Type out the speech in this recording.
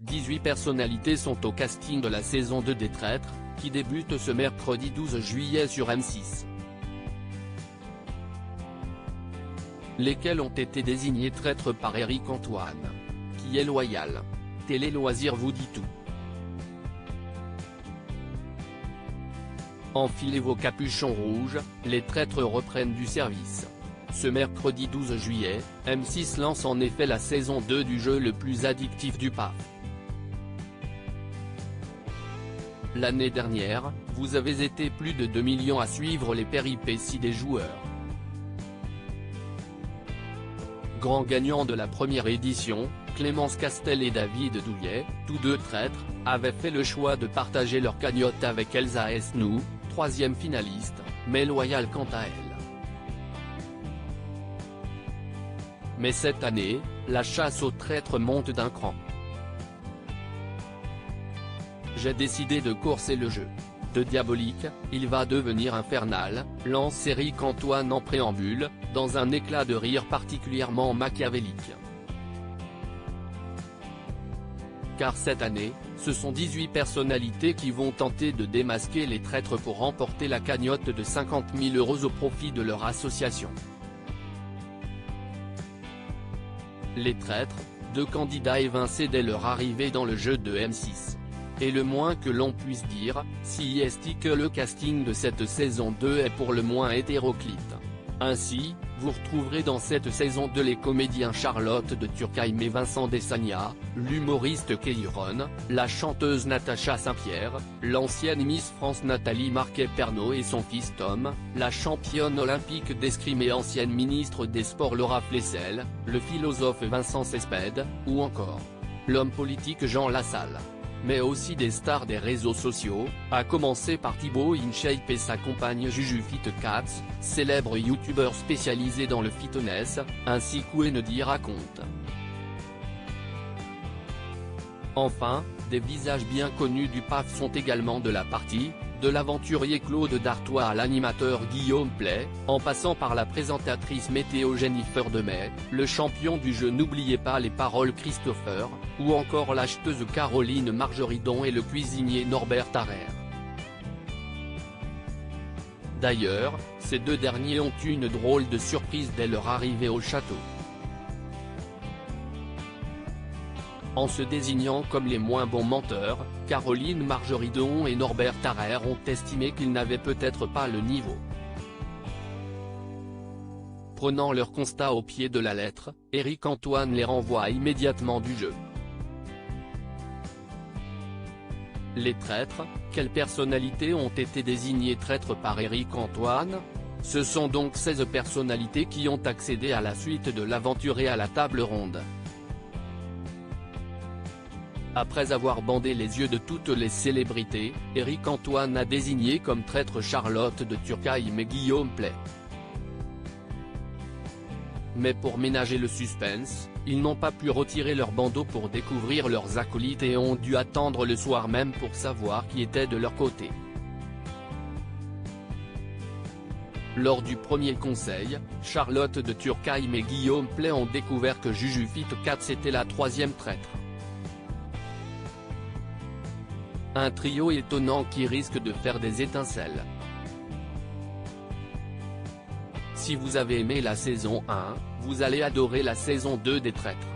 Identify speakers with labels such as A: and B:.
A: 18 personnalités sont au casting de la saison 2 des Traîtres, qui débute ce mercredi 12 juillet sur M6. Lesquels ont été désignés traîtres par Éric Antoine. Qui est loyal? Télé Loisirs vous dit tout. Enfilez vos capuchons rouges, les traîtres reprennent du service. Ce mercredi 12 juillet, M6 lance en effet la saison 2 du jeu le plus addictif du PAF. L'année dernière, vous avez été plus de 2 millions à suivre les péripéties des joueurs. Grands gagnants de la première édition, Clémence Castel et David Douillet, tous deux traîtres, avaient fait le choix de partager leur cagnotte avec Elsa Esnou, troisième finaliste, mais loyale quant à elle. Mais cette année, la chasse aux traîtres monte d'un cran. J'ai décidé de courser le jeu. De diabolique, il va devenir infernal, lance Éric Antoine en préambule, dans un éclat de rire particulièrement machiavélique. Car cette année, ce sont 18 personnalités qui vont tenter de démasquer les traîtres pour remporter la cagnotte de 50 000 € au profit de leur association. Les traîtres, deux candidats évincés dès leur arrivée dans le jeu de M6. Et le moins que l'on puisse dire, si est que le casting de cette saison 2 est pour le moins hétéroclite. Ainsi, vous retrouverez dans cette saison 2 les comédiens Charlotte de Turckheim et Vincent Desagna, l'humoriste Keyron, la chanteuse Natacha Saint-Pierre, l'ancienne Miss France Nathalie Marquet-Pernot et son fils Tom, la championne olympique d'escrime et ancienne ministre des Sports Laura Flessel, le philosophe Vincent Cespedes, ou encore l'homme politique Jean Lassalle. Mais aussi des stars des réseaux sociaux, à commencer par Thibaut InShape et sa compagne Juju FitCats, célèbre youtubeur spécialisé dans le fitness, ainsi qu'Ouenedi raconte. Enfin, des visages bien connus du PAF sont également de la partie, de l'aventurier Claude Dartois à l'animateur Guillaume Play, en passant par la présentatrice météo Jennifer Demey, le champion du jeu N'oubliez pas les paroles Christopher, ou encore l'acheteuse Caroline Margeridon et le cuisinier Norbert Tarrer. D'ailleurs, ces deux derniers ont eu une drôle de surprise dès leur arrivée au château. En se désignant comme les moins bons menteurs, Caroline Margeridon et Norbert Tarrer ont estimé qu'ils n'avaient peut-être pas le niveau. Prenant leur constat au pied de la lettre, Éric Antoine les renvoie immédiatement du jeu. Les traîtres, quelles personnalités ont été désignées traîtres par Éric Antoine? Ce sont donc 16 personnalités qui ont accédé à la suite de l'aventure et à la table ronde. Après avoir bandé les yeux de toutes les célébrités, Éric Antoine a désigné comme traître Charlotte de Turckheim et Guillaume Play. Mais pour ménager le suspense, ils n'ont pas pu retirer leur bandeau pour découvrir leurs acolytes et ont dû attendre le soir même pour savoir qui était de leur côté. Lors du premier conseil, Charlotte de Turckheim et Guillaume Play ont découvert que Juju FitCats était la troisième traître. Un trio étonnant qui risque de faire des étincelles. Si vous avez aimé la saison 1, vous allez adorer la saison 2 des traîtres.